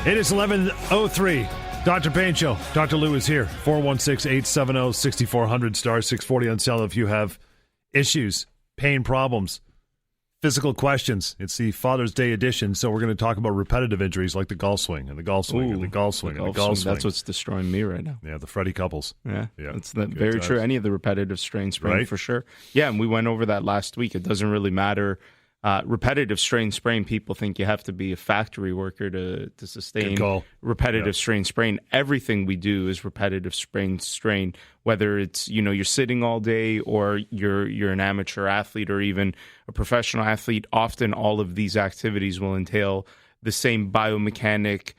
It is 11:03. Dr. Payne Show. Dr. Lou is here. 416-870-6400, star 640 on cell if you have issues, pain problems, physical questions. It's the Father's Day edition, so we're going to talk about repetitive injuries like the golf swing and the golf swing and the golf swing and the golf swing. That's what's destroying me right now. Yeah, the Freddie Couples. Yeah. That's very true. Any of the repetitive strain sprain, right? For sure. Yeah, and we went over that last week. It doesn't really matter. Repetitive strain sprain, people think you have to be a factory worker to sustain repetitive strain sprain. Everything we do is repetitive strain, whether it's, you're sitting all day or you're an amateur athlete or even a professional athlete. Often all of these activities will entail the same biomechanic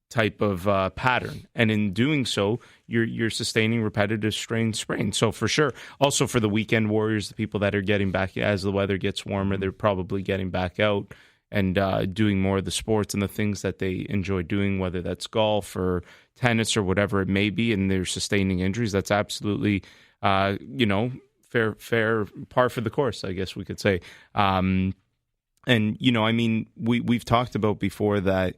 type of pattern, and in doing so you're sustaining repetitive strain sprain. So for sure, also for the weekend warriors, the people that are getting back as the weather gets warmer, they're probably getting back out and doing more of the sports and the things that they enjoy doing, whether that's golf or tennis or whatever it may be, and they're sustaining injuries. That's absolutely fair par for the course, I guess we could say. And we've talked about before that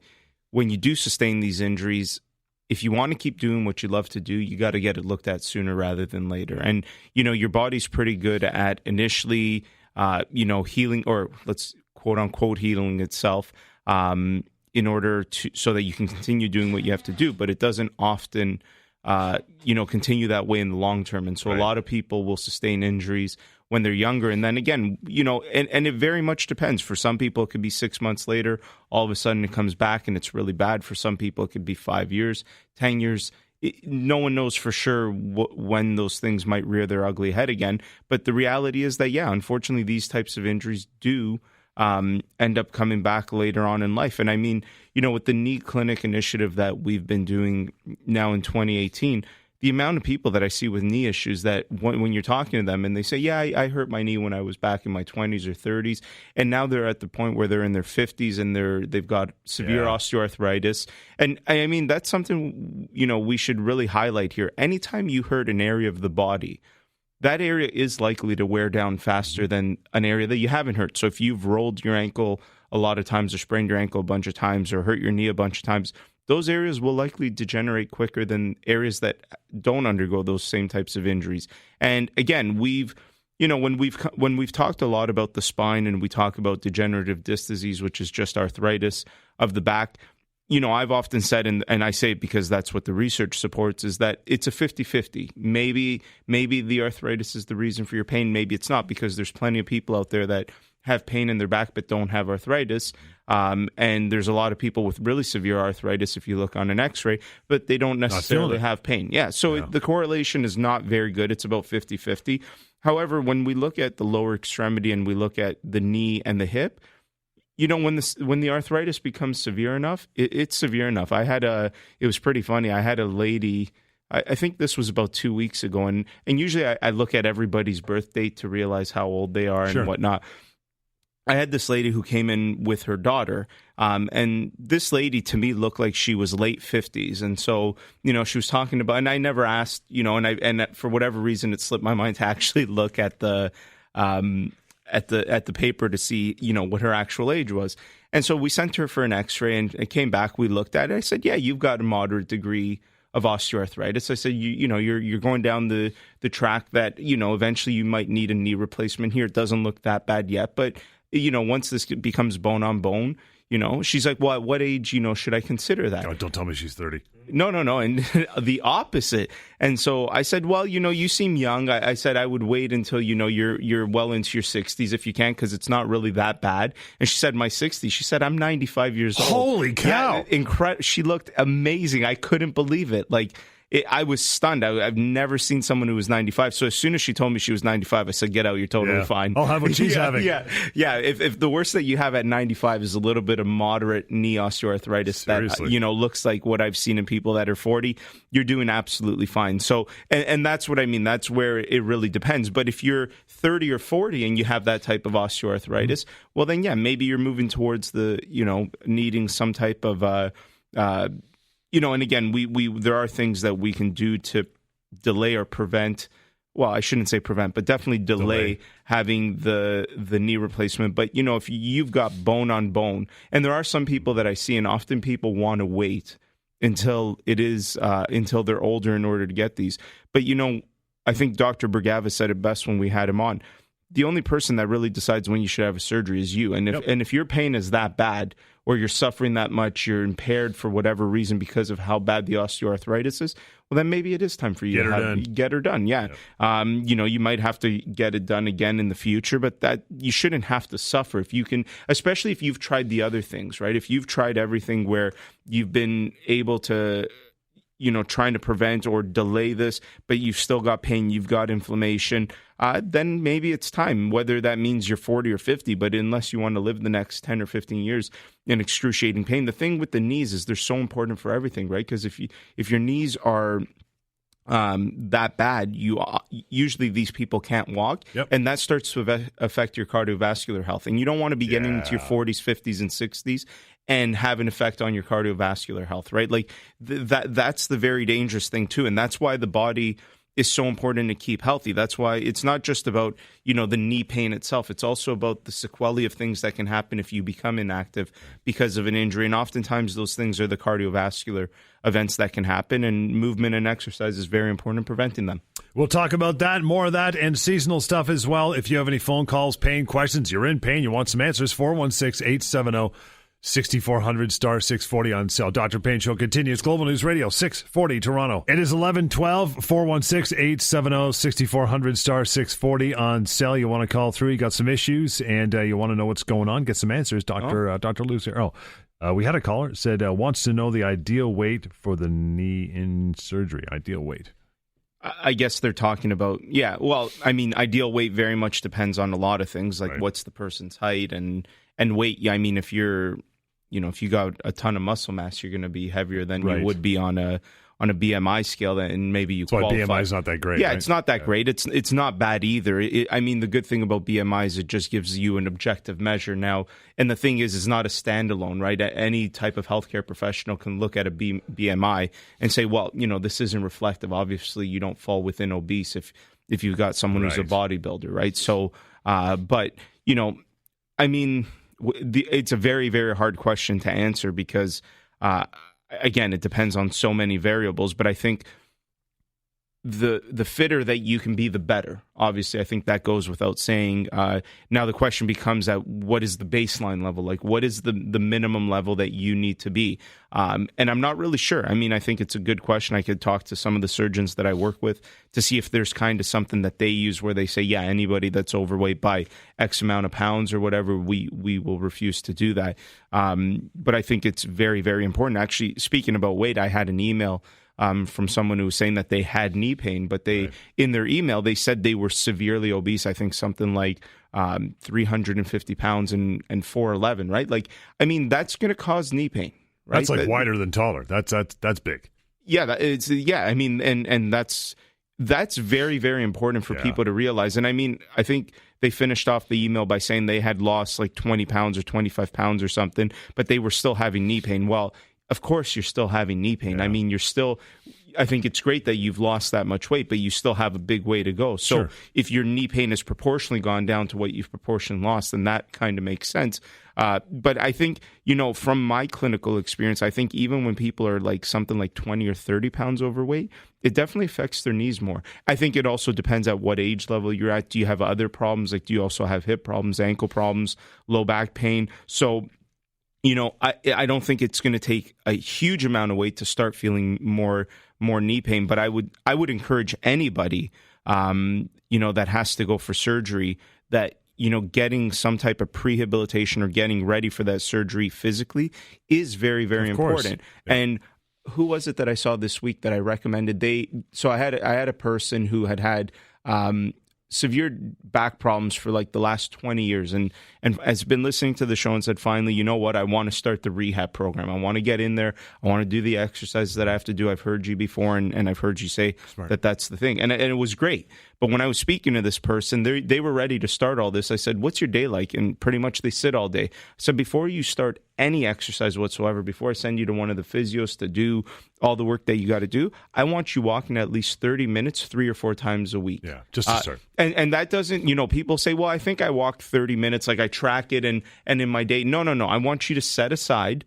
when you do sustain these injuries, if you want to keep doing what you love to do, you got to get it looked at sooner rather than later. And, your body's pretty good at initially, healing, or let's quote unquote healing itself, in order so that you can continue doing what you have to do. But it doesn't often, continue that way in the long term. And so a lot of people will sustain injuries when they're younger. And then again, and it very much depends. For some people, it could be 6 months later. All of a sudden it comes back and it's really bad. For some people, it could be 5 years, 10 years. No one knows for sure when those things might rear their ugly head again. But the reality is that, unfortunately, these types of injuries do end up coming back later on in life. And I mean, with the Knee Clinic initiative that we've been doing now in 2018, the amount of people that I see with knee issues that when you're talking to them and they say, I hurt my knee when I was back in my 20s or 30s, and now they're at the point where they're in their 50s and they've got severe osteoarthritis. And I mean, that's something, we should really highlight here. Anytime you hurt an area of the body, that area is likely to wear down faster than an area that you haven't hurt. So if you've rolled your ankle a lot of times or sprained your ankle a bunch of times or hurt your knee a bunch of times, those areas will likely degenerate quicker than areas that don't undergo those same types of injuries. And again, when we've talked a lot about the spine and we talk about degenerative disc disease, which is just arthritis of the back, I've often said, and I say it because that's what the research supports, is that it's a 50-50. Maybe the arthritis is the reason for your pain. Maybe it's not, because there's plenty of people out there that have pain in their back but don't have arthritis. And there's a lot of people with really severe arthritis if you look on an x-ray, but they don't necessarily have pain. So the correlation is not very good. It's about 50-50. However, when we look at the lower extremity and we look at the knee and the hip, when the arthritis becomes severe enough, it's severe enough. It was pretty funny. I had a lady, I think this was about 2 weeks ago, and usually I look at everybody's birth date to realize how old they are and whatnot. I had this lady who came in with her daughter, and this lady to me looked like she was late 50s. And so, she was talking about, and I never asked, and for whatever reason, it slipped my mind to actually look at the paper to see, what her actual age was. And so we sent her for an x-ray, and it came back. We looked at it. I said, you've got a moderate degree of osteoarthritis. I said, you're going down the track that, eventually you might need a knee replacement here. It doesn't look that bad yet, but once this becomes bone on bone, she's like, well, at what age, should I consider that? Oh, don't tell me she's 30. No. And the opposite. And so I said, well, you seem young. I said, I would wait until, you're well into your 60s if you can, because it's not really that bad. And she said, my 60s. She said, I'm 95 years old. Holy cow. Yeah, she looked amazing. I couldn't believe it. I was stunned. I've never seen someone who was 95. So as soon as she told me she was 95, I said, get out, you're totally fine. I'll have what she's having. Yeah. If the worst that you have at 95 is a little bit of moderate knee osteoarthritis that, looks like what I've seen in people that are 40, you're doing absolutely fine. So, and that's what I mean. That's where it really depends. But if you're 30 or 40 and you have that type of osteoarthritis, well, then, maybe you're moving towards the, needing some type of, and again, we there are things that we can do to delay or prevent well, I shouldn't say prevent, but definitely delay having the knee replacement. But, you know, if you've got bone on bone, and there are some people that I see, and often people want to wait until until they're older in order to get these. But, you know, I think Dr. Bergava said it best when we had him on. The only person that really decides when you should have a surgery is you. And if your pain is that bad, or you're suffering that much, you're impaired for whatever reason because of how bad the osteoarthritis is, well, then maybe it is time for you to get her done. Yeah. Yep. You know, you might have to get it done again in the future, but that you shouldn't have to suffer if you can, especially if you've tried the other things, right? If you've tried everything where you've been able to, you know, trying to prevent or delay this, but you've still got pain, you've got inflammation, then maybe it's time, whether that means you're 40 or 50, but unless you want to live the next 10 or 15 years in excruciating pain. The thing with the knees is they're so important for everything, right? Because if your knees are that bad, usually these people can't walk, and that starts to affect your cardiovascular health. And you don't want to be getting into your 40s, 50s, and 60s and have an effect on your cardiovascular health, right? Like that's the very dangerous thing too, and that's why the body is so important to keep healthy. That's why it's not just about, you know, the knee pain itself. It's also about the sequelae of things that can happen if you become inactive because of an injury. And oftentimes those things are the cardiovascular events that can happen, and movement and exercise is very important in preventing them. We'll talk about that, more of that, and seasonal stuff as well. If you have any phone calls, pain questions, you're in pain, you want some answers, 416-870-6400 star 640 on cell. Dr. Payne Show continues. Global News Radio 640 Toronto. It is 11:12. 416-870-6400 star 640 on cell. You want to call through? You got some issues and you want to know what's going on? Get some answers. Dr. Lou's here. We had a caller said wants to know the ideal weight for the knee in surgery. Ideal weight. I guess they're talking about, ideal weight very much depends on a lot of things, like what's the person's height and weight. Yeah, I mean, if you got a ton of muscle mass, you're going to be heavier than you would be on a BMI scale, and maybe you qualify. That's why BMI is not that great. Yeah, right? It's not that great. It's not bad either. The good thing about BMI is it just gives you an objective measure now. And the thing is, it's not a standalone, right? Any type of healthcare professional can look at a BMI and say, well, you know, this isn't reflective. Obviously, you don't fall within obese if you've got someone who's a bodybuilder, right? So, but, you know, I mean, it's a very, very hard question to answer because, again, it depends on so many variables, but I think the fitter that you can be, the better. Obviously, I think that goes without saying. Now the question becomes at what is the baseline level? Like, what is the minimum level that you need to be? And I'm not really sure. I mean, I think it's a good question. I could talk to some of the surgeons that I work with to see if there's kind of something that they use where they say, yeah, anybody that's overweight by X amount of pounds or whatever, we will refuse to do that. But I think it's very, very important. Actually, speaking about weight, I had an email from someone who was saying that they had knee pain, but in their email, they said they were severely obese. I think something like 350 pounds and 4'11", right? Like, I mean, that's going to cause knee pain, right? That's like wider than taller. That's big. Yeah, I mean, and that's very, very important for people to realize. And I mean, I think they finished off the email by saying they had lost like 20 pounds or 25 pounds or something, but they were still having knee pain. Well, of course you're still having knee pain. Yeah. I mean, I think it's great that you've lost that much weight, but you still have a big way to go. So if your knee pain has proportionally gone down to what you've proportionally lost, then that kind of makes sense. But I think, you know, from my clinical experience, I think even when people are like something like 20 or 30 pounds overweight, it definitely affects their knees more. I think it also depends at what age level you're at. Do you have other problems? Like, do you also have hip problems, ankle problems, low back pain? So, you know, I don't think it's going to take a huge amount of weight to start feeling more knee pain, but I would encourage anybody, you know, that has to go for surgery, that, you know, getting some type of prehabilitation or getting ready for that surgery physically is very, very important. Yeah. And who was it that I saw this week that I recommended? So I had a person who had severe back problems for like the last 20 years and has been listening to the show and said, finally, you know what? I want to start the rehab program. I want to get in there. I want to do the exercises that I have to do. I've heard you before and I've heard you say that that's the thing. And it was great. But when I was speaking to this person, they were ready to start all this. I said, what's your day like? And pretty much they sit all day. So before you start any exercise whatsoever, before I send you to one of the physios to do all the work that you got to do. I want you walking at least 30 minutes, 3 or 4 times a week. Yeah, just to start. And that doesn't, people say, well, I think I walked 30 minutes, like I track it and in my day. No. I want you to set aside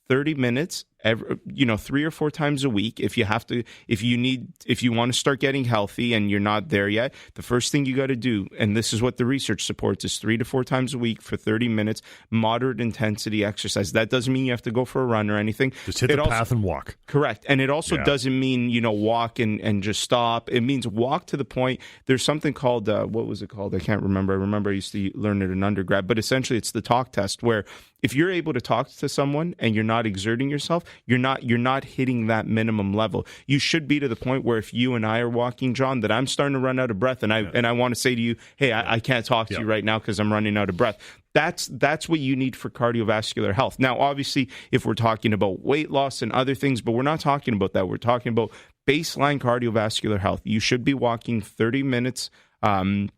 30 minutes, 3 or 4 times a week. If you want to start getting healthy and you're not there yet, the first thing you got to do, and this is what the research supports, is 3 to 4 times a week for 30 minutes, moderate intensity exercise. That doesn't mean you have to go for a run or anything. Just hit the path and walk. Correct. And it also doesn't mean, walk and just stop. It means walk to the point. There's something called, what was it called? I can't remember. I remember I used to learn it in undergrad, but essentially it's the talk test, where if you're able to talk to someone and you're not exerting yourself, you're not hitting that minimum level. You should be to the point where if you and I are walking, John, that I'm starting to run out of breath, and I want to say to you, hey, I can't talk to you right now because I'm running out of breath. That's what you need for cardiovascular health. Now, obviously, if we're talking about weight loss and other things, but we're not talking about that. We're talking about baseline cardiovascular health. You should be walking 30 minutes, 3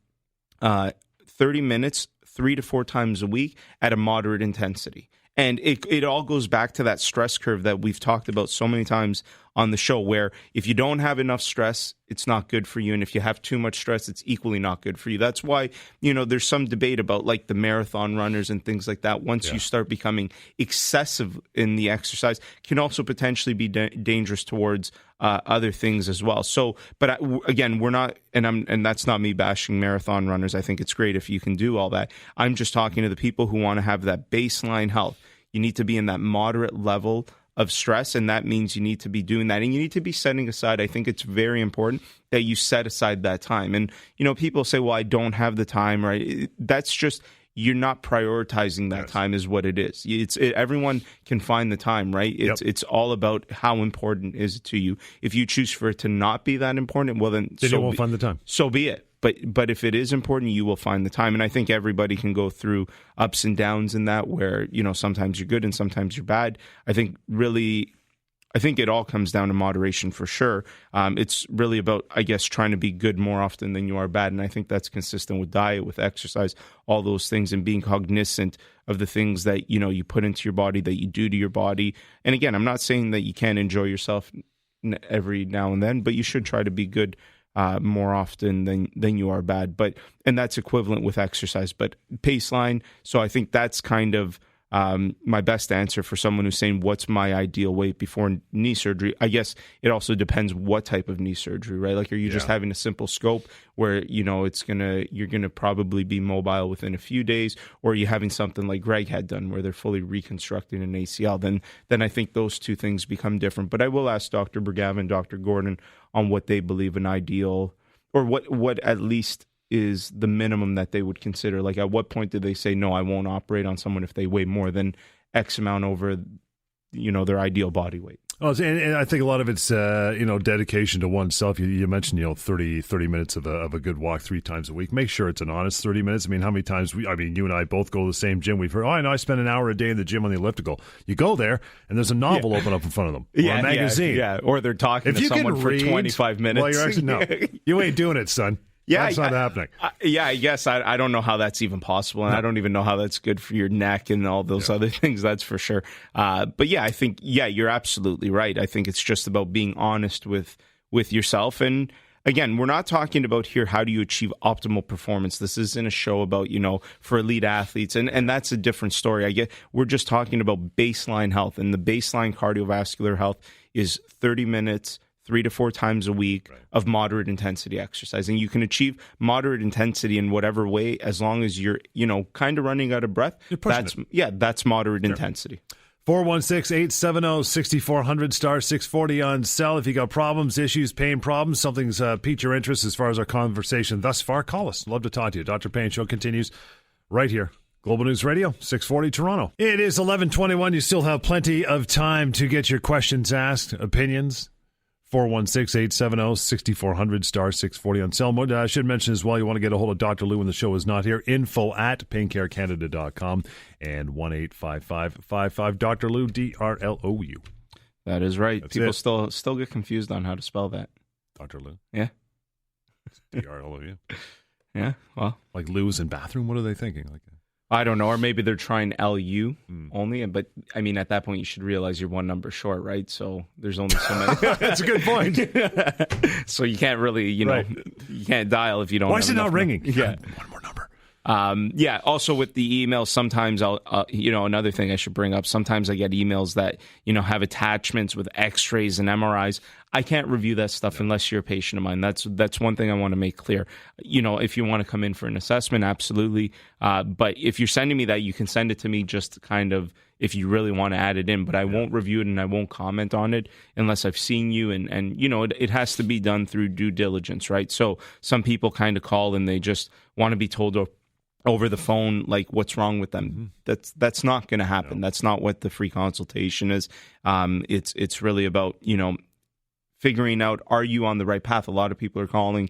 to 4 times a week at a moderate intensity. And it all goes back to that stress curve that we've talked about so many times on the show, where if you don't have enough stress, it's not good for you. And if you have too much stress, it's equally not good for you. That's why, there's some debate about like the marathon runners and things like that. Once you start becoming excessive in the exercise, can also potentially be dangerous towards other things as well. So, but again, we're not, and that's not me bashing marathon runners. I think it's great if you can do all that. I'm just talking to the people who want to have that baseline health. You need to be in that moderate level of stress, and that means you need to be doing that, and you need to be setting aside. I think it's very important that you set aside that time. And people say, well, I don't have the time, right? That's just, you're not prioritizing that time is what it is. Everyone can find the time, right? It's all about how important is it to you. If you choose for it to not be that important, well, then you won't find the time. So be it. But if it is important, you will find the time. And I think everybody can go through ups and downs in that, where, sometimes you're good and sometimes you're bad. I think it all comes down to moderation for sure. It's really about, I guess, trying to be good more often than you are bad. And I think that's consistent with diet, with exercise, all those things, and being cognizant of the things that, you put into your body, that you do to your body. And again, I'm not saying that you can't enjoy yourself every now and then, but you should try to be good more often than you are bad. And that's equivalent with exercise, but baseline. So I think that's kind of my best answer for someone who's saying, what's my ideal weight before knee surgery? I guess it also depends what type of knee surgery, right? Like, are you just having a simple scope where, you're going to probably be mobile within a few days, or are you having something like Greg had done where they're fully reconstructing an ACL? Then I think those two things become different. But I will ask Dr. Bergavin, Dr. Gordon on what they believe an ideal, or what at least is the minimum that they would consider. Like, at what point do they say, no, I won't operate on someone if they weigh more than X amount over, their ideal body weight? Oh, and I think a lot of it's, dedication to oneself. You mentioned, 30 minutes of a good walk 3 times a week. Make sure it's an honest 30 minutes. I mean, how many times you and I both go to the same gym. We've heard, I know I spend an hour a day in the gym on the elliptical. You go there and there's a novel open up in front of them, or a magazine. Or they're talking to someone for 25 minutes. Well, you're actually, no, you ain't doing it, son. Yeah, that's not happening. I guess I don't know how that's even possible, and I don't even know how that's good for your neck and all those other things. That's for sure. But I think you're absolutely right. I think it's just about being honest with yourself. And again, we're not talking about here how do you achieve optimal performance. This isn't a show about for elite athletes, and that's a different story. We're just talking about baseline health, and the baseline cardiovascular health is 30 minutes. 3 to 4 times a week of moderate intensity exercise. And you can achieve moderate intensity in whatever way, as long as you're, kind of running out of breath. That's moderate intensity. 416-870-6400, star 640 on cell. If you got problems, issues, pain problems, something's piqued your interest as far as our conversation thus far, call us. Love to talk to you. Dr. Payne Show continues right here. Global News Radio, 640 Toronto. It is 11:21. You still have plenty of time to get your questions asked, opinions. 416-870-6400, star 640 on cell mode. I should mention as well, you want to get a hold of Dr. Lou when the show is not here. info@paincarecanada.com and 1-855-55 Dr. Lou, DRLOU. That is right. That's People still get confused on how to spell that. Dr. Lou? Yeah. DRLOU. Yeah, well. Like Lou's in bathroom? What are they thinking? Like, I don't know, or maybe they're trying LU only. But I mean, at that point, you should realize you're one number short, right? So there's only so many. That's a good point. So you can't really, you can't dial if you don't. Why is it not ringing? Yeah, one more number. Also with the email, sometimes I'll, another thing I should bring up, sometimes I get emails that, have attachments with x-rays and MRIs. I can't review that stuff unless you're a patient of mine. That's one thing I want to make clear. If you want to come in for an assessment, absolutely. But if you're sending me that, you can send it to me just kind of if you really want to add it in, but I won't review it and I won't comment on it unless I've seen you. And it has to be done through due diligence, right? So some people kind of call and they just want to be told over the phone, like what's wrong with them. That's not going to happen. No. That's not what the free consultation is. It's really about, figuring out, are you on the right path? A lot of people are calling,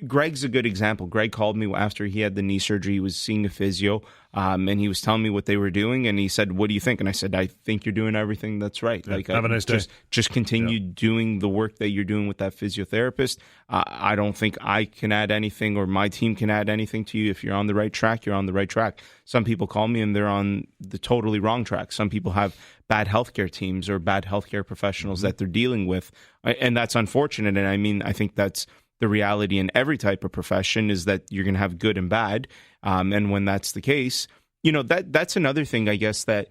Greg's a good example. Greg called me after he had the knee surgery. He was seeing a physio, and he was telling me what they were doing. And he said, "What do you think?" And I said, "I think you're doing everything that's right. Yeah, have a nice day. Just continue doing the work that you're doing with that physiotherapist. I don't think I can add anything, or my team can add anything to you. If you're on the right track, you're on the right track." Some people call me and they're on the totally wrong track. Some people have bad healthcare teams or bad healthcare professionals that they're dealing with, and that's unfortunate. And I mean, I think that's the reality in every type of profession, is that you're going to have good and bad. And when that's the case, that's another thing, I guess, that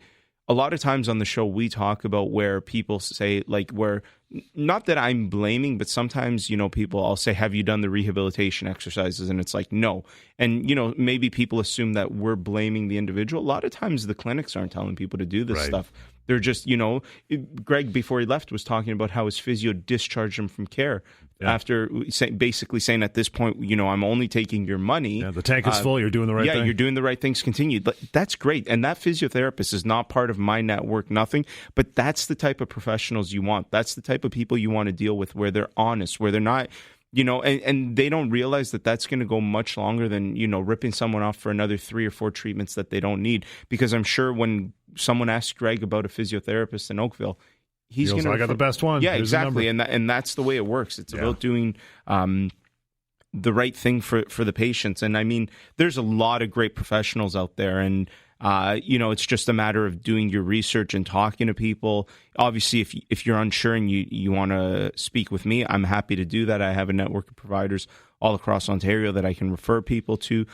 a lot of times on the show we talk about, where people say, like, where, not that I'm blaming, but sometimes, people, I'll say, have you done the rehabilitation exercises? And it's like, no. And, maybe people assume that we're blaming the individual. A lot of times the clinics aren't telling people to do this stuff. They're just, Greg, before he left, was talking about how his physio discharged him from care after basically saying, at this point, I'm only taking your money. Yeah, the tank is full. You're doing the right thing. Yeah, you're doing the right things. Continue. But that's great. And that physiotherapist is not part of my network, nothing. But that's the type of professionals you want. That's the type of people you want to deal with, where they're honest, where they're not, and they don't realize that that's going to go much longer than, ripping someone off for another 3 or 4 treatments that they don't need. Because I'm sure when someone asks Greg about a physiotherapist in Oakville, he's going to... I got the best one. Yeah, Here's exactly. And that's the way it works. It's about doing the right thing for the patients. And I mean, there's a lot of great professionals out there, and it's just a matter of doing your research and talking to people. Obviously, if you're unsure and you want to speak with me, I'm happy to do that. I have a network of providers all across Ontario that I can refer people to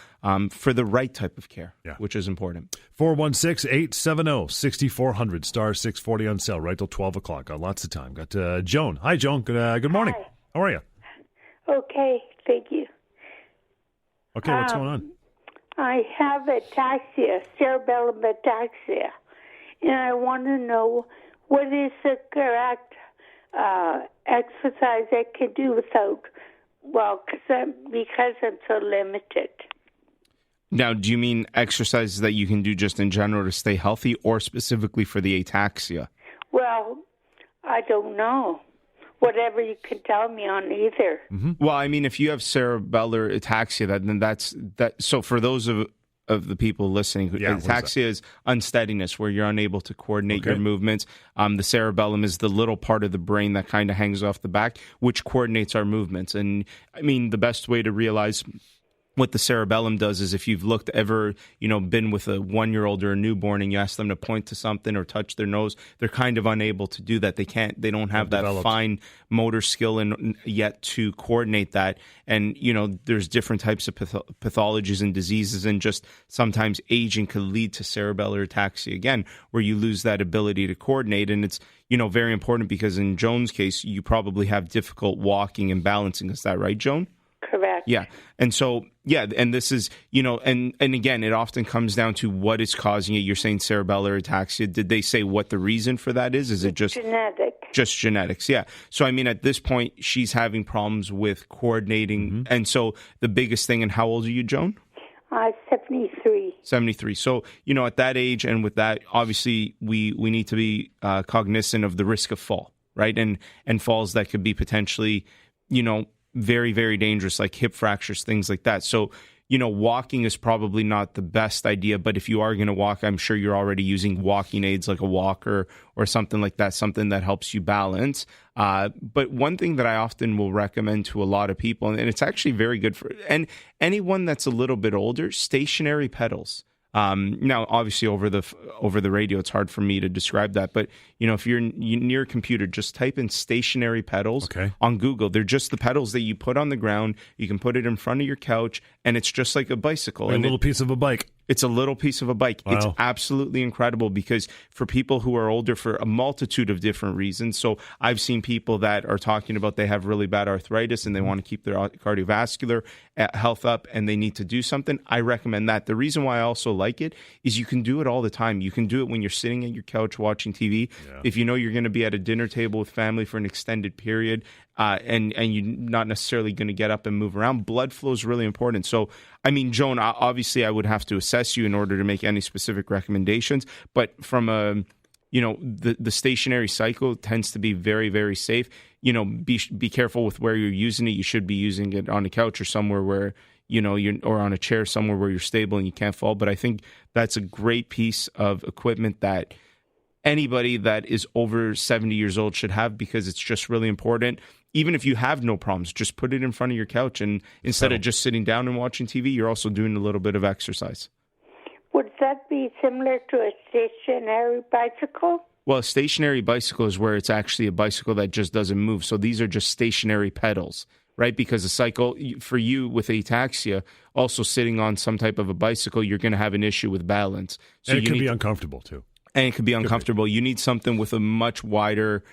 for the right type of care, which is important. 416-870-6400, star 640 on sale, right till 12 o'clock. Got lots of time. Got Joan. Hi, Joan. Good morning. Hi. How are you? Okay, thank you. Okay, what's going on? I have ataxia, cerebellum ataxia, and I want to know what is the correct exercise I can do without, because I'm so limited. Now, do you mean exercises that you can do just in general to stay healthy, or specifically for the ataxia? Well, I don't know. Whatever you can tell me on either. Mm-hmm. Well, I mean, if you have cerebellar ataxia, then that's that. So for those of the people listening, ataxia is unsteadiness, where you're unable to coordinate your movements. The cerebellum is the little part of the brain that kind of hangs off the back, which coordinates our movements. And I mean, the best way to realize what the cerebellum does is, if you've been with a 1-year-old or a newborn and you ask them to point to something or touch their nose, they're kind of unable to do that. They don't have that fine motor skill yet to coordinate that. And, there's different types of pathologies and diseases, and just sometimes aging could lead to cerebellar ataxia again, where you lose that ability to coordinate. And it's, very important, because in Joan's case, you probably have difficult walking and balancing. Is that right, Joan? Correct. Yeah. And so, and this is, and again, it often comes down to what is causing it. You're saying cerebellar ataxia. Did they say what the reason for that is? Is it just genetic? Just genetics, yeah. So, I mean, at this point, she's having problems with coordinating. Mm-hmm. And so the biggest thing, and how old are you, Joan? 73. 73. So, at that age, and with that, obviously, we need to be cognizant of the risk of fall, right? And falls that could be potentially, very, very dangerous, like hip fractures, things like that. So, walking is probably not the best idea, but if you are going to walk, I'm sure you're already using walking aids like a walker or something like that, something that helps you balance. But one thing that I often will recommend to a lot of people, and it's actually very good for anyone that's a little bit older, stationary pedals. Now, obviously, over the radio, it's hard for me to describe that. But if you're near a computer, just type in stationary pedals on Google. They're just the pedals that you put on the ground. You can put it in front of your couch, and it's just like a bicycle. Like a little piece of a bike. It's a little piece of a bike. Wow. It's absolutely incredible because for people who are older for a multitude of different reasons. So I've seen people that are talking about they have really bad arthritis and they want to keep their cardiovascular health up and they need to do something. I recommend that. The reason why I also like it is you can do it all the time. You can do it when you're sitting at your couch watching TV. Yeah. If you know you're going to be at a dinner table with family for an extended period, and you're not necessarily going to get up and move around, blood flow is really important. So, I mean, Joan, obviously I would have to assess you in order to make any specific recommendations. But from the stationary cycle tends to be very, very safe. Be careful with where you're using it. You should be using it on a couch or somewhere where, or on a chair somewhere where you're stable and you can't fall. But I think that's a great piece of equipment that anybody that is over 70 years old should have because it's just really important. Even if you have no problems, just put it in front of your couch. And instead of just sitting down and watching TV, you're also doing a little bit of exercise. Would that be similar to a stationary bicycle? Well, a stationary bicycle is where it's actually a bicycle that just doesn't move. So these are just stationary pedals, right? Because a cycle, for you with ataxia, also sitting on some type of a bicycle, you're going to have an issue with balance. So and it can be uncomfortable, too. And it could be uncomfortable. You need something with a much wider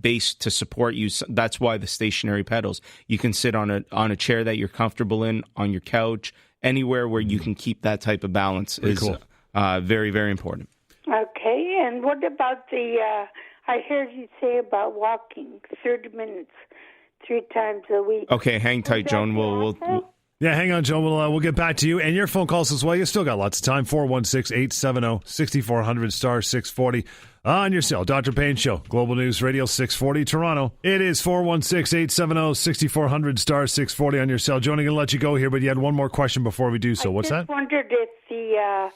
base to support you. That's why the stationary pedals. You can sit on a chair that you're comfortable in, on your couch, anywhere where you can keep that type of balance is cool. Very, very important. Okay, and what about I heard you say about walking 30 minutes 3 times a week. Okay, hang tight, Joan. We'll Yeah, hang on, Joan. We'll get back to you. And your phone calls as well. You still got lots of time. 416-870-6400, star 640 on your cell. Dr. Payne Show, Global News Radio 640 Toronto. It is 416-870-6400, star 640 on your cell. Joan, I'm going to let you go here, but you had one more question before we do so. What's that? I just wondered if the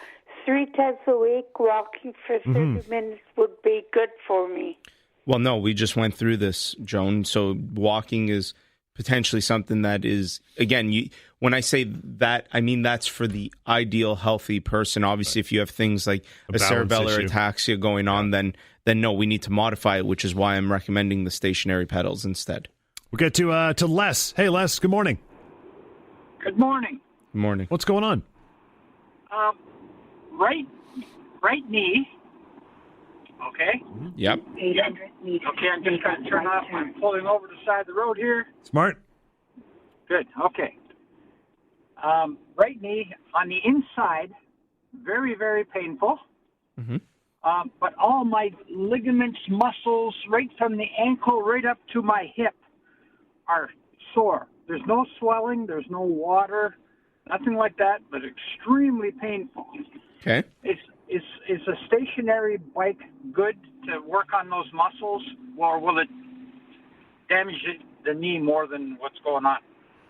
3 times a week walking for 30 minutes would be good for me. Well, no, we just went through this, Joan. So walking is potentially something that is, again, when I say that, I mean that's for the ideal healthy person. Obviously, if you have things like a cerebellar ataxia going on, then no, we need to modify it, which is why I'm recommending the stationary pedals instead. We'll get to Les. Hey, Les, good morning. Good morning. Good morning. What's going on? Right knee. Okay. Yep. Okay, I'm just trying to turn off. I'm pulling over the side of the road here. Smart. Good. Okay. Right knee on the inside, very, very painful. Mm-hmm. But all my ligaments, muscles, right from the ankle right up to my hip are sore. There's no swelling. There's no water. Nothing like that, but extremely painful. Okay. Is a stationary bike good to work on those muscles, or will it damage the knee more than what's going on?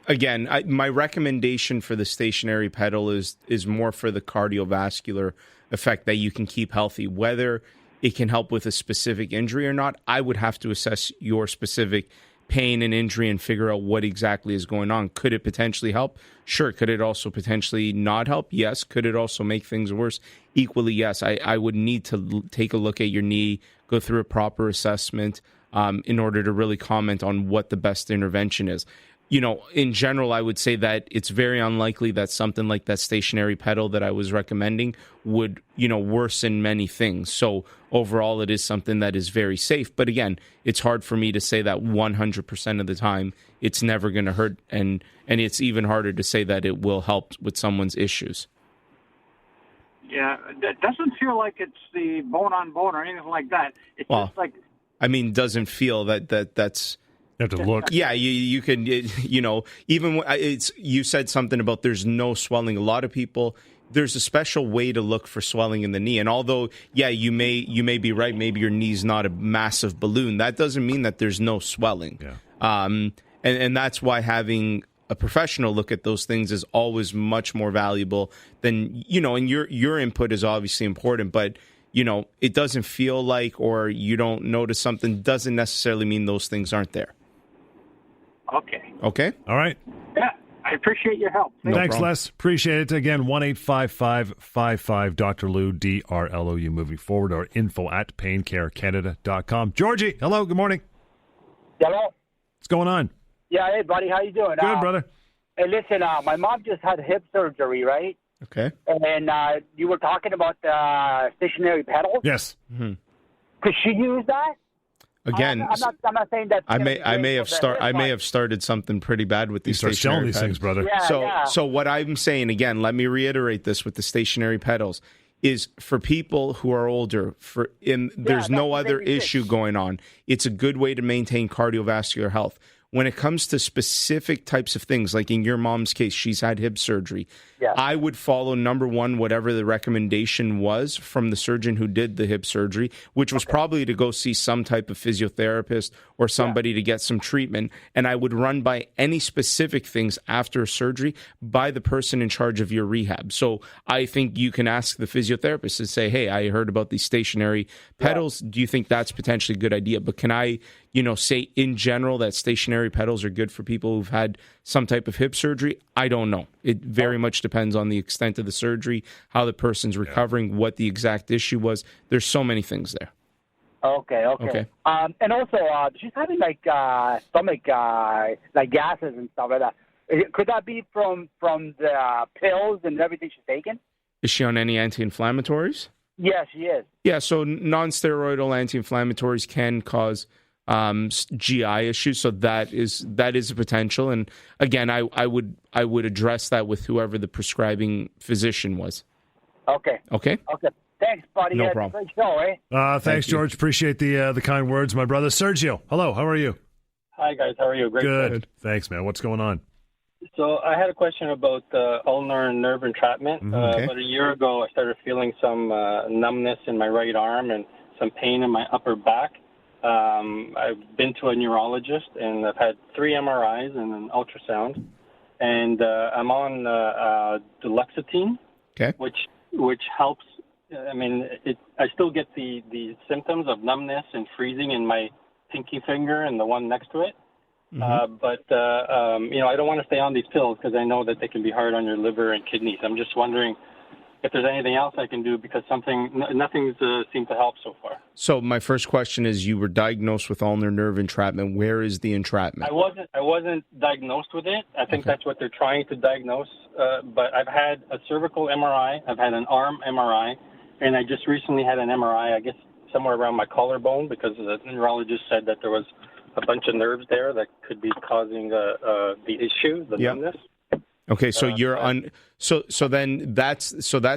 Again, my recommendation for the stationary pedal is more for the cardiovascular effect that you can keep healthy. Whether it can help with a specific injury or not, I would have to assess your specific pain and injury and figure out what exactly is going on. Could it potentially help? Sure. Could it also potentially not help? Yes. Could it also make things worse? Equally, yes. I would need to take a look at your knee, go through a proper assessment in order to really comment on what the best intervention is. In general, I would say that it's very unlikely that something like that stationary pedal that I was recommending would, worsen many things. So overall, it is something that is very safe. But again, it's hard for me to say that 100% of the time it's never going to hurt. And it's even harder to say that it will help with someone's issues. Yeah, it doesn't feel like it's the bone on bone or anything like that. It's just like... doesn't feel that's... You have to look. Yeah, you can, even you said something about there's no swelling. A lot of people, there's a special way to look for swelling in the knee. And although, you may be right, maybe your knee's not a massive balloon, that doesn't mean that there's no swelling. Yeah. And that's why having a professional look at those things is always much more valuable than, and your input is obviously important, but it doesn't feel like, or you don't notice something, doesn't necessarily mean those things aren't there. Okay. Okay? All right. Yeah, I appreciate your help. Thanks, Les. Appreciate it. Again, 1-855-55 Dr. Lou, DRLOU, moving forward, or info@paincarecanada.com. Georgie, hello, good morning. Hello? What's going on? Yeah, hey, buddy, how you doing? Good, brother. Hey, listen, my mom just had hip surgery, right? Okay. And you were talking about stationary pedals. Yes. Mm-hmm. Could she use that? Again, I'm not saying that. I may have started something pretty bad with You these start selling these things, brother. Yeah, So what I'm saying, again, let me reiterate this with the stationary pedals, is for people who are older, there's no other issue going on. It's a good way to maintain cardiovascular health. When it comes to specific types of things, like in your mom's case, she's had hip surgery. Yeah. I would follow, number one, whatever the recommendation was from the surgeon who did the hip surgery, which was probably to go see some type of physiotherapist or somebody to get some treatment. And I would run by any specific things after surgery by the person in charge of your rehab. So I think you can ask the physiotherapist and say, hey, I heard about these stationary pedals. Do you think that's potentially a good idea? But can I say in general that stationary pedals are good for people who've had some type of hip surgery? I don't know. It very much depends on the extent of the surgery, how the person's recovering, what the exact issue was. There's so many things there. Okay. And also, she's having stomach gases and stuff like that. Could that be from the pills and everything she's taking? Is she on any anti-inflammatories? Yeah, she is. Yeah, so non-steroidal anti-inflammatories can cause GI issues, so that is a potential. And again, I would address that with whoever the prescribing physician was. Okay. Thanks, buddy. No problem. Great show, eh? Thanks, George. Appreciate the kind words, my brother. Sergio, hello. How are you? Hi, guys. How are you? Great. Good. Thanks, man. What's going on? So I had a question about ulnar nerve entrapment. About a year ago, I started feeling some numbness in my right arm and some pain in my upper back. I've been to a neurologist, and I've had 3 MRIs and an ultrasound, and I'm on duloxetine, which helps. I mean, I still get the symptoms of numbness and freezing in my pinky finger and the one next to it. But I don't want to stay on these pills because I know that they can be hard on your liver and kidneys. I'm just wondering if there's anything else I can do, because nothing's seemed to help so far. So my first question is, you were diagnosed with ulnar nerve entrapment. Where is the entrapment? I wasn't diagnosed with it. I think that's what they're trying to diagnose. But I've had a cervical MRI. I've had an arm MRI. And I just recently had an MRI, I guess, somewhere around my collarbone, because the neurologist said that there was a bunch of nerves there that could be causing the issue, the numbness. Okay, so you're on. So then that's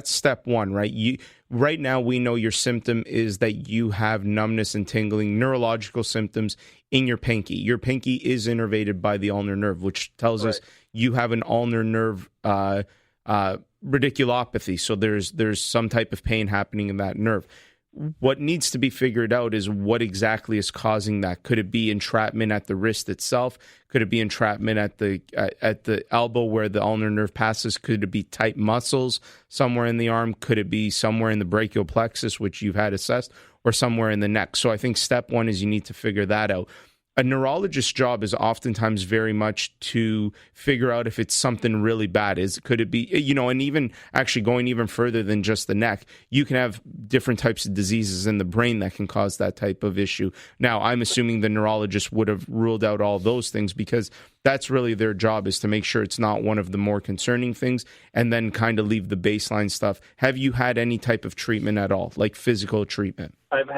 step one, right? Right now we know your symptom is that you have numbness and tingling, neurological symptoms in your pinky. Your pinky is innervated by the ulnar nerve, which tells us you have an ulnar nerve radiculopathy. So there's some type of pain happening in that nerve. What needs to be figured out is what exactly is causing that. Could it be entrapment at the wrist itself? Could it be entrapment at the elbow where the ulnar nerve passes? Could it be tight muscles somewhere in the arm? Could it be somewhere in the brachial plexus, which you've had assessed, or somewhere in the neck? So I think step one is you need to figure that out. A neurologist's job is oftentimes very much to figure out if it's something really bad. Could it be, and even actually going even further than just the neck, you can have different types of diseases in the brain that can cause that type of issue. Now, I'm assuming the neurologist would have ruled out all those things, because that's really their job, is to make sure it's not one of the more concerning things, and then kind of leave the baseline stuff. Have you had any type of treatment at all, like physical treatment? I've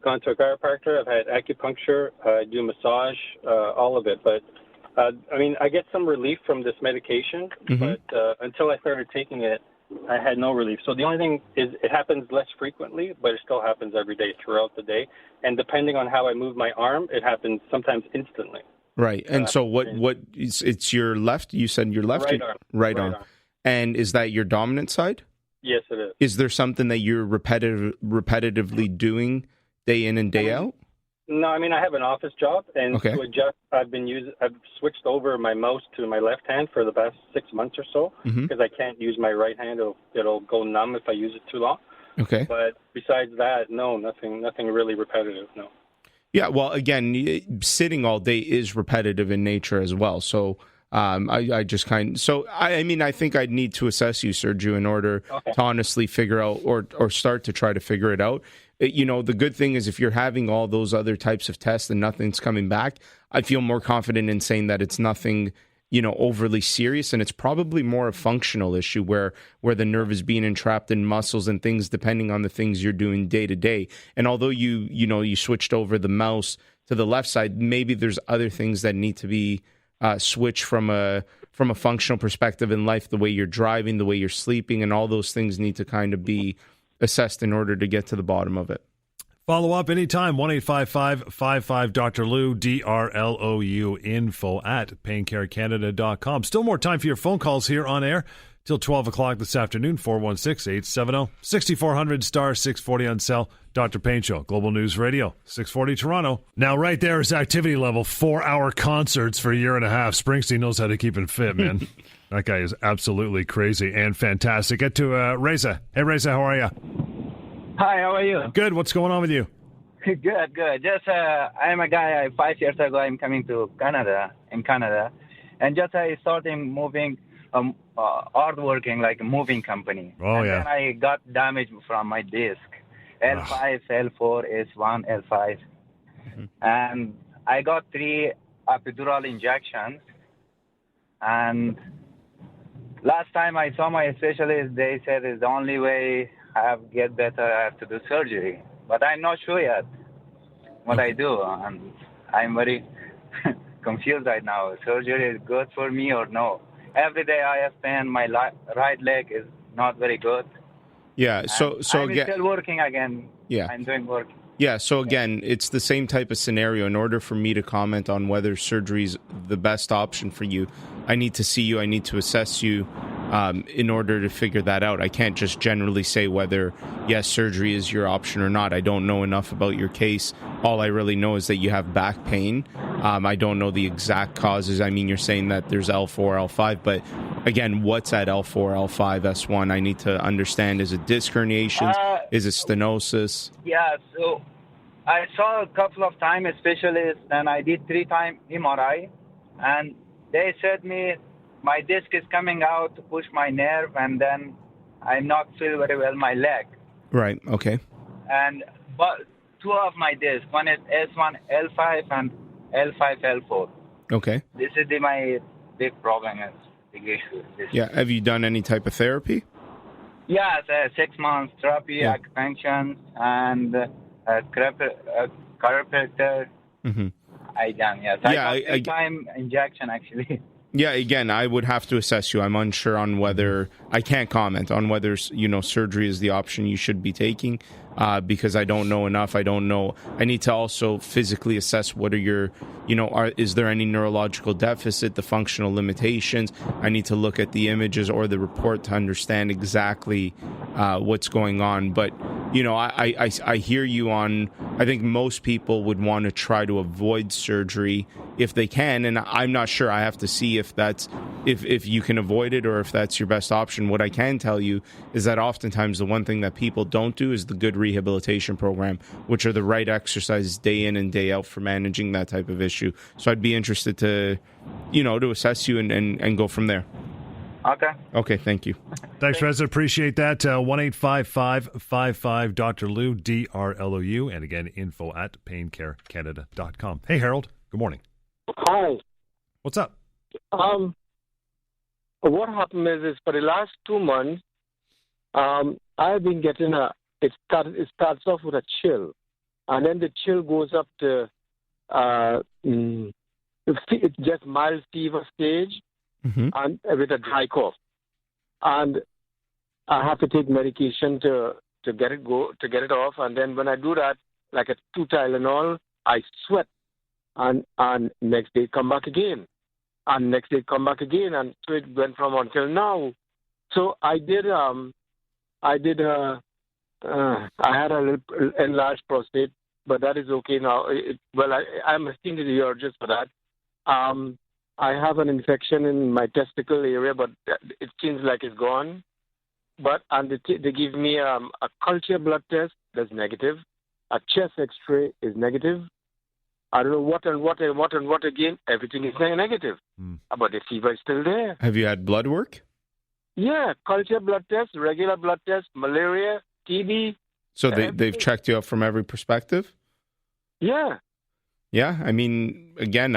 gone to a chiropractor. I've had acupuncture. I do massage, all of it. But I get some relief from this medication. But until I started taking it, I had no relief. So the only thing is, it happens less frequently, but it still happens every day throughout the day. And depending on how I move my arm, it happens sometimes instantly. Right. And so it's your left? You said your left? Right arm. And is that your dominant side? Yes, it is. Is there something that you're repetitively doing day in and day out? No, I mean I have an office job, and to adjust, I've switched over my mouse to my left hand for the past 6 months or so because I can't use my right hand. It'll go numb if I use it too long. Okay. But besides that, no, nothing really repetitive. No. Yeah. Well, again, sitting all day is repetitive in nature as well. So. I just I think I'd need to assess you, Sergio, in order to honestly figure out or start to try to figure it out. The good thing is if you're having all those other types of tests and nothing's coming back, I feel more confident in saying that it's nothing, overly serious, and it's probably more a functional issue where the nerve is being entrapped in muscles and things depending on the things you're doing day to day. And although you switched over the mouse to the left side, maybe there's other things that need to be switch from a functional perspective in life, the way you're driving, the way you're sleeping, and all those things need to kind of be assessed in order to get to the bottom of it. Follow up anytime, 1-855-55-Dr. Lou, DRLOU, info@paincarecanada.com. Still more time for your phone calls here on air till 12 o'clock this afternoon, 416-870-6400, star 640 on cell. Dr. Pain Show, Global News Radio, 640 Toronto. Now, right there is activity level, 4-hour concerts for a year and a half. Springsteen knows how to keep him fit, man. That guy is absolutely crazy and fantastic. Get to Reza. Hey, Reza, how are you? Hi, how are you? Good. What's going on with you? Good. Just, I am a guy, 5 years ago, I'm coming to Canada, and just I started moving, hardworking, like a moving company. Oh, Then I got damage from my disc. L5, L4, S1, L5. And I got 3 epidural injections. And last time I saw my specialist, they said it's the only way I have to get better, I have to do surgery. But I'm not sure yet what I do. And I'm very confused right now. Surgery is good for me or no? Every day I have pain. My right leg is not very good. Yeah, so I'm again, still working again. Yeah, I'm doing work. Yeah, so again, it's the same type of scenario. In order for me to comment on whether surgery is the best option for you, I need to see you. I need to assess you in order to figure that out. I can't just generally say whether, yes, surgery is your option or not. I don't know enough about your case. All I really know is that you have back pain. I don't know the exact causes. I mean, you're saying that there's L4, L5, but again, what's at L4, L5, S1? I need to understand, is it disc herniations? Is it stenosis? Yeah, so I saw a couple of times a specialist, and I did 3 times MRI, and they said me my disc is coming out to push my nerve, and then I not feel very well my leg. Right, okay. But 2 of my discs, one is S1, L5, and L5, L4. Okay. This is my big problem, big issue. Yeah, have you done any type of therapy? Yes, 6 months therapy, acupuncture, and chiropractor. I done, yes. Yeah, I got 3 time injection, actually. Yeah, again, I would have to assess you. I'm unsure on whether, I can't comment on whether, surgery is the option you should be taking because I don't know enough. I don't know. I need to also physically assess what are your, is there any neurological deficit, the functional limitations. I need to look at the images or the report to understand exactly what's going on. But, I hear you on, I think most people would want to try to avoid surgery if they can, and I'm not sure. I have to see if you can avoid it or if that's your best option. What I can tell you is that oftentimes the one thing that people don't do is the good rehabilitation program, which are the right exercises day in and day out for managing that type of issue. So I'd be interested to, to assess you and go from there. Okay, thank you. Thanks, Reza. Appreciate that. 1-855-55-Dr. Lou, DRLOU, and again, info@paincarecanada.com. Hey, Harold. Good morning. Hi. What's up? What happened is for the last 2 months, I've been getting it starts off with a chill, and then the chill goes up to it's just mild fever stage, and with a dry cough, and I have to take medication to get it off, and then when I do that, like a 2 Tylenol, I sweat. And next day come back again, and next day come back again, and so it went from until now. So I had a little enlarged prostate but that is okay now. I'm seeing the urologist for that. I have an infection in my testicle area, but it seems like it's gone. And they give me a culture blood test that's negative. A chest X-ray is negative. I don't know what again. Everything is negative. But the fever is still there. Have you had blood work? Yeah, culture blood test, regular blood test, malaria, TB. So they've checked you out from every perspective? Yeah. Yeah, I mean, again,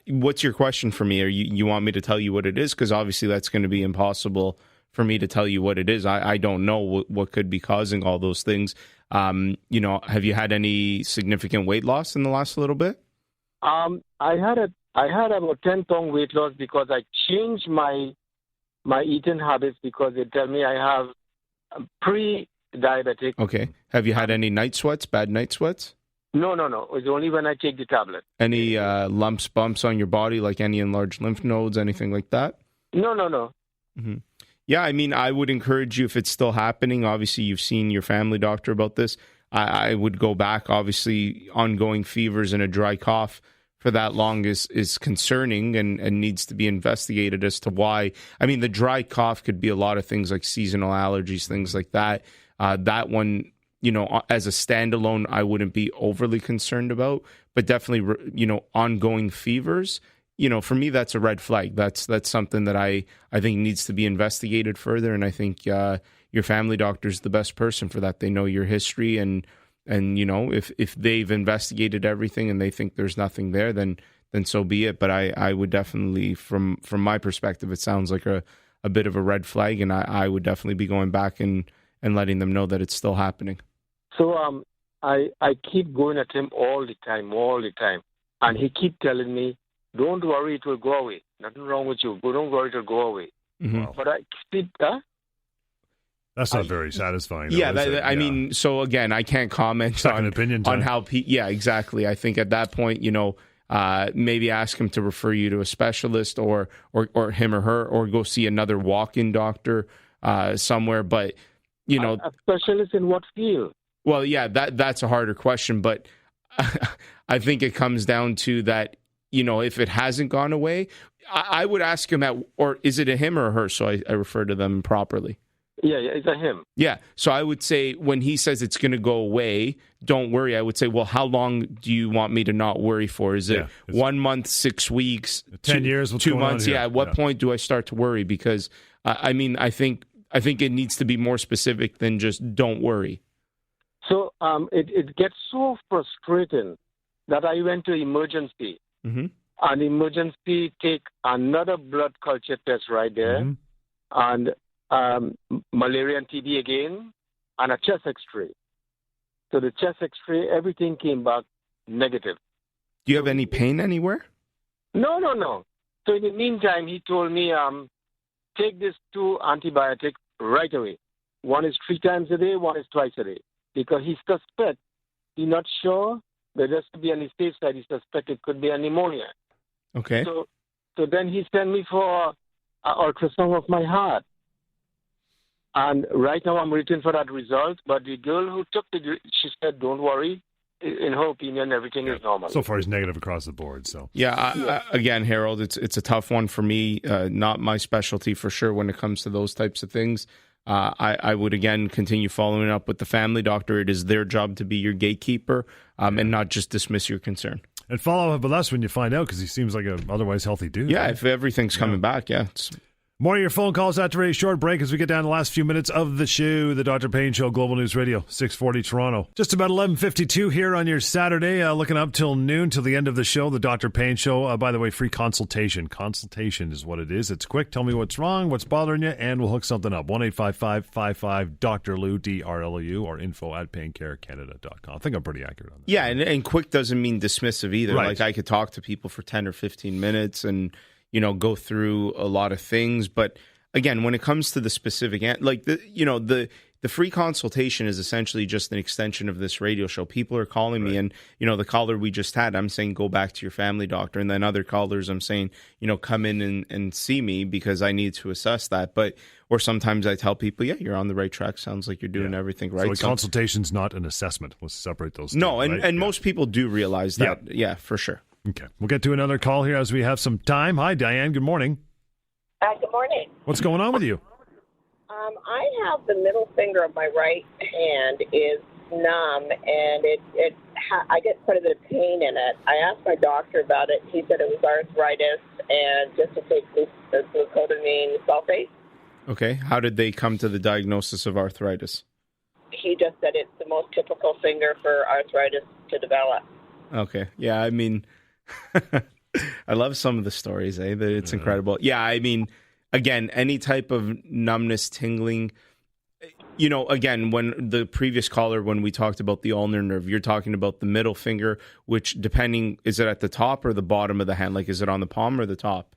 what's your question for me? Or you want me to tell you what it is? Because obviously that's going to be impossible for me to tell you what it is. I don't know what could be causing all those things. Have you had any significant weight loss in the last little bit? I had about 10-pound weight loss because I changed my eating habits because they tell me I have pre-diabetic. Okay. Have you had any night sweats, bad night sweats? No. It's only when I take the tablet. Any lumps, bumps on your body, like any enlarged lymph nodes, anything like that? No. Mm-hmm. Yeah, I mean, I would encourage you, if it's still happening, obviously you've seen your family doctor about this, I would go back. Obviously, ongoing fevers and a dry cough for that long is concerning and needs to be investigated as to why. I mean, the dry cough could be a lot of things like seasonal allergies, things like that. That one, as a standalone, I wouldn't be overly concerned about, but definitely, ongoing fevers, for me, that's a red flag. That's something that I think needs to be investigated further. And I think your family doctor is the best person for that. They know your history and if they've investigated everything and they think there's nothing there, then so be it. But I would definitely, from my perspective, it sounds like a bit of a red flag, and I would definitely be going back and letting them know that it's still happening. So I keep going at him all the time, and he keep telling me, "Don't worry, it will go away. Nothing wrong with you. Don't worry, it will go away." Mm-hmm. But I keep. That's not very satisfying. I mean, so again, I can't comment on how. Yeah, exactly. I think at that point, maybe ask him to refer you to a specialist or him or her, or go see another walk-in doctor somewhere. But a specialist in what field? Well, yeah, that's a harder question, but I think it comes down to that. If it hasn't gone away, I would ask him or is it a him or a her? So I refer to them properly. Yeah, it's a him. Yeah, so I would say when he says it's going to go away, don't worry. I would say, well, how long do you want me to not worry for? Is it 1 month, 6 weeks, 10 years, 2 months? Yeah, at what point do I start to worry? Because, I think it needs to be more specific than just don't worry. So it gets so frustrating that I went to emergency. Mm-hmm. And emergency take another blood culture test right there. Mm-hmm. And malaria and TB again, and a chest X-ray. So the chest X-ray, everything came back negative. Do you have any pain anywhere? No. So in the meantime, he told me, take these 2 antibiotics right away. One is 3 times a day, one is twice a day. Because he suspects, he's not sure, but just to be on the safe side, he suspects it could be a pneumonia. Okay. So then he sent me for an ultrasound of my heart. And right now I'm waiting for that result. But the girl who took she said, don't worry. In her opinion, everything is normal. So far, it's negative across the board. So again, Harold, it's a tough one for me. Not my specialty for sure when it comes to those types of things. I would, again, continue following up with the family doctor. It is their job to be your gatekeeper and not just dismiss your concern. And follow up with us when you find out, because he seems like an otherwise healthy dude. Yeah, right? If everything's coming back, More of your phone calls after a short break as we get down to the last few minutes of the show. The Dr. Payne Show, Global News Radio, 640 Toronto. Just about 11:52 here on your Saturday, looking up till noon, till the end of the show, the Dr. Payne Show. By the way, free consultation. Consultation is what it is. It's quick. Tell me what's wrong, what's bothering you, and we'll hook something up. 1-855-55-DR-LOU, D-R-L-O-U, or info@paincarecanada.com. I think I'm pretty accurate on that. Yeah, and quick doesn't mean dismissive either. Right. Like, I could talk to people for 10 or 15 minutes and go through a lot of things. But again, when it comes to the specific, like the the free consultation is essentially just an extension of this radio show. People are calling me, and the caller we just had, I'm saying go back to your family doctor, and then other callers, I'm saying come in and see me because I need to assess that. Or sometimes I tell people, you're on the right track. Sounds like you're doing everything right. So a consultation's not an assessment. Let's separate those two. No, and most people do realize that. Yeah, for sure. Okay, we'll get to another call here as we have some time. Hi, Diane. Good morning. Good morning. What's going on with you? I have the middle finger of my right hand is numb, and I get quite a bit of pain in it. I asked my doctor about it. He said it was arthritis and just to take glucosamine sulfate. Okay. How did they come to the diagnosis of arthritis? He just said it's the most typical finger for arthritis to develop. Okay. Yeah, I mean, I love some of the stories, It's incredible. Yeah, I mean, again, any type of numbness, tingling, again, when the previous caller, when we talked about the ulnar nerve, you're talking about the middle finger, which is it at the top or the bottom of the hand? Like, is it on the palm or the top?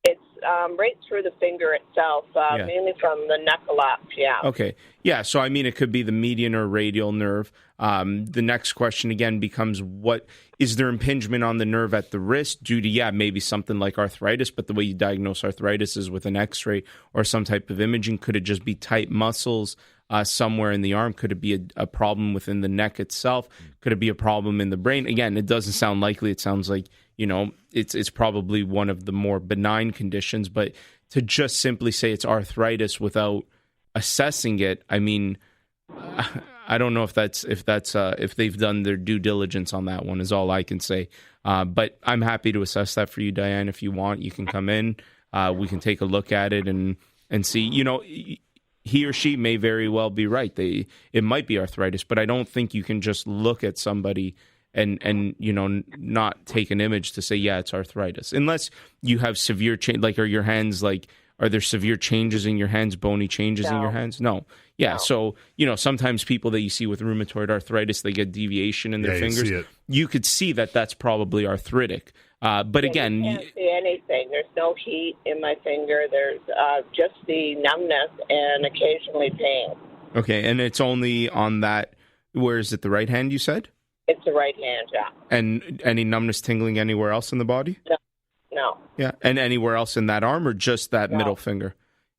It's right through the finger itself, mainly from the knuckle up, Okay. Yeah, so I mean, it could be the median or radial nerve. The next question again becomes, what is there impingement on the nerve at the wrist due to, maybe something like arthritis, but the way you diagnose arthritis is with an x-ray or some type of imaging. Could it just be tight muscles somewhere in the arm? Could it be a problem within the neck itself? Could it be a problem in the brain? Again, it doesn't sound likely. It sounds like, it's probably one of the more benign conditions, but to just simply say it's arthritis without assessing it, I mean, I don't know if they've done their due diligence on that one, is all I can say. But I'm happy to assess that for you, Diane. If you want, you can come in. We can take a look at it and see. He or she may very well be right. It might be arthritis, but I don't think you can just look at somebody and not take an image to say, it's arthritis, unless you have severe change. Like, are your hands are there severe changes in your hands, bony changes in your hands? No. Yeah. No. So, sometimes people that you see with rheumatoid arthritis, they get deviation in their fingers. You could see that that's probably arthritic. But again, you can't see anything. There's no heat in my finger. There's just the numbness and occasionally pain. Okay. And it's only on that, where is it, the right hand you said? It's the right hand, yeah. And any numbness, tingling anywhere else in the body? No. Yeah, and anywhere else in that arm or just that middle finger?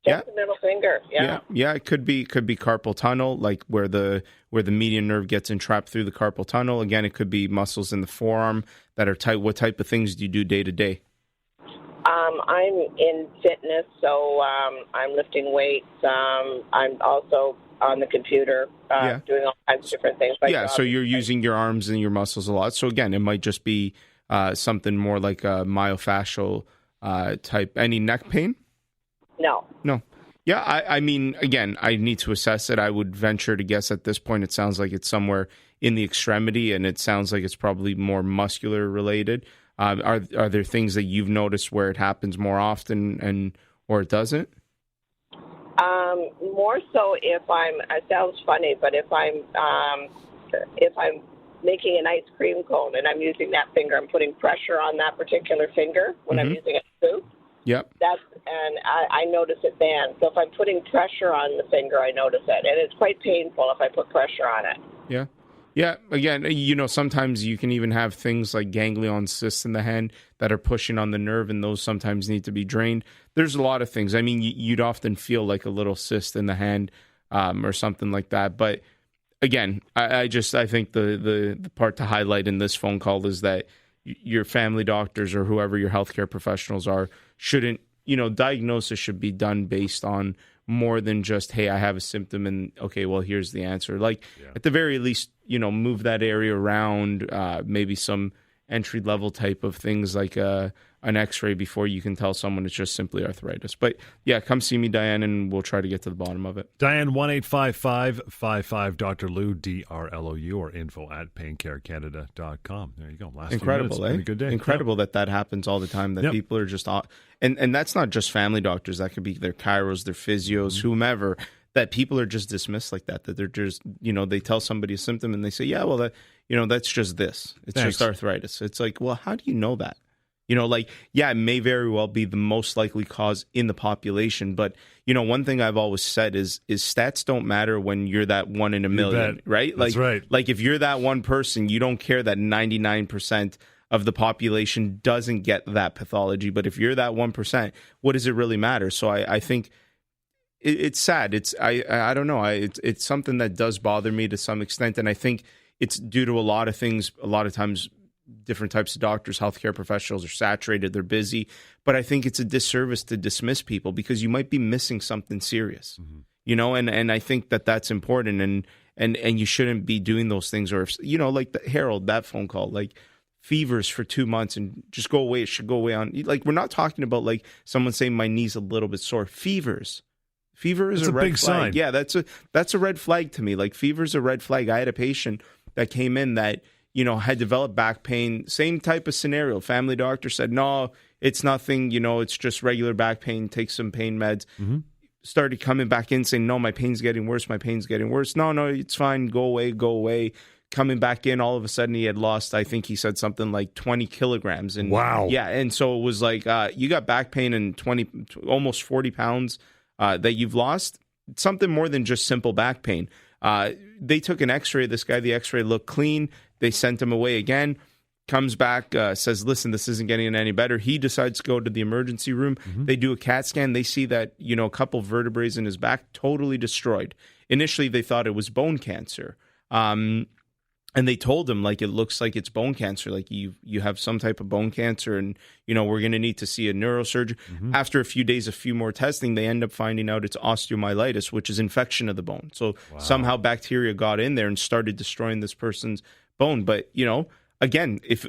Just the middle finger, Yeah, it could be carpal tunnel, like where the median nerve gets entrapped through the carpal tunnel. Again, it could be muscles in the forearm that are tight. What type of things do you do day to day? I'm in fitness, so I'm lifting weights. I'm also on the computer doing all kinds of different things. So you're using your arms and your muscles a lot. So again, it might just be something more like a myofascial type. Any neck pain? No. Yeah, I mean, again, I need to assess it. I would venture to guess at this point it sounds like it's somewhere in the extremity, and it sounds like it's probably more muscular related. Are there things that you've noticed where it happens more often or it doesn't? More so if it sounds funny, but if I'm making an ice cream cone and I'm using that finger, I'm putting pressure on that particular finger when I'm using a scoop. Yep. I notice it then. So if I'm putting pressure on the finger, I notice it. And it's quite painful if I put pressure on it. Yeah. Yeah. Again, sometimes you can even have things like ganglion cysts in the hand that are pushing on the nerve, and those sometimes need to be drained. There's a lot of things. I mean, you'd often feel like a little cyst in the hand or something like that. But again, I think the part to highlight in this phone call is that your family doctors or whoever your healthcare professionals are shouldn't, diagnosis should be done based on more than just, hey, I have a symptom and okay, well, here's the answer. At the very least, move that area around, maybe some entry level type of things like an x-ray before you can tell someone it's just simply arthritis. But yeah, come see me, Diane, and we'll try to get to the bottom of it. Diane, 1-855-55 Dr. Lou, DRLOU, or info@paincarecanada.com. There you go. Last incredible, few minutes. Good day. Incredible that happens all the time, that people are just, and that's not just family doctors. That could be their chiros, their physios, whomever, that people are just dismissed like that they're just, they tell somebody a symptom and they say, yeah, well, that, that's just this. It's just arthritis. It's like, well, how do you know that? You know, like, yeah, it may very well be the most likely cause in the population. But, you know, one thing I've always said is stats don't matter when you're that 1 in a million, right? That's right. Like if you're that one person, you don't care that 99% of the population doesn't get that pathology. But if you're that 1%, what does it really matter? So I think it's sad. I don't know. It's something that does bother me to some extent. And I think it's due to a lot of things. A lot of times, different types of doctors, healthcare professionals are saturated, they're busy, but I think it's a disservice to dismiss people because you might be missing something serious, you know, and I think that that's important and you shouldn't be doing those things. Or, if, you know, like Harold, that phone call, like fevers for 2 months and just go away. It should go away on, like, we're not talking about like someone saying my knee's a little bit sore. Fever is a red big flag. sign. Yeah, that's a red flag to me. Like fever's a red flag. I had a patient that came in that, you know, had developed back pain, same type of scenario. Family doctor said, no, it's nothing, you know, it's just regular back pain, take some pain meds. Started coming back in saying, no, my pain's getting worse. No, it's fine. Go away. Coming back in, all of a sudden he had lost, I think he said something like 20 kilograms. And wow. Yeah. And so it was like, you got back pain and almost 40 pounds that you've lost. Something more than just simple back pain. They took an x-ray. This guy, the x-ray looked clean. They sent him away again, comes back, says, listen, this isn't getting any better. He decides to go to the emergency room. They do a CAT scan. They see that, you know, a couple vertebrae in his back totally destroyed. Initially, they thought it was bone cancer. And they told him, like, it looks like it's bone cancer. Like, you have some type of bone cancer and, you know, we're going to need to see a neurosurgeon. After a few days, a few more testing, they end up finding out it's osteomyelitis, which is infection of the bone. So somehow bacteria got in there and started destroying this person's bone. But, you know, again, if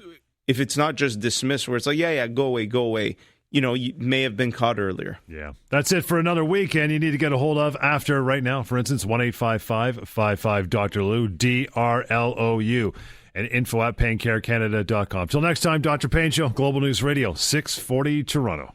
it's not just dismissed where it's like, yeah, go away, you know, you may have been caught earlier. Yeah. That's it for another weekend. You need to get a hold of after right now. For instance, 1-855-55-Dr. Lou, DRLOU, and info@paincarecanada.com. Till next time, Dr. Payne Show, Global News Radio, 640 Toronto.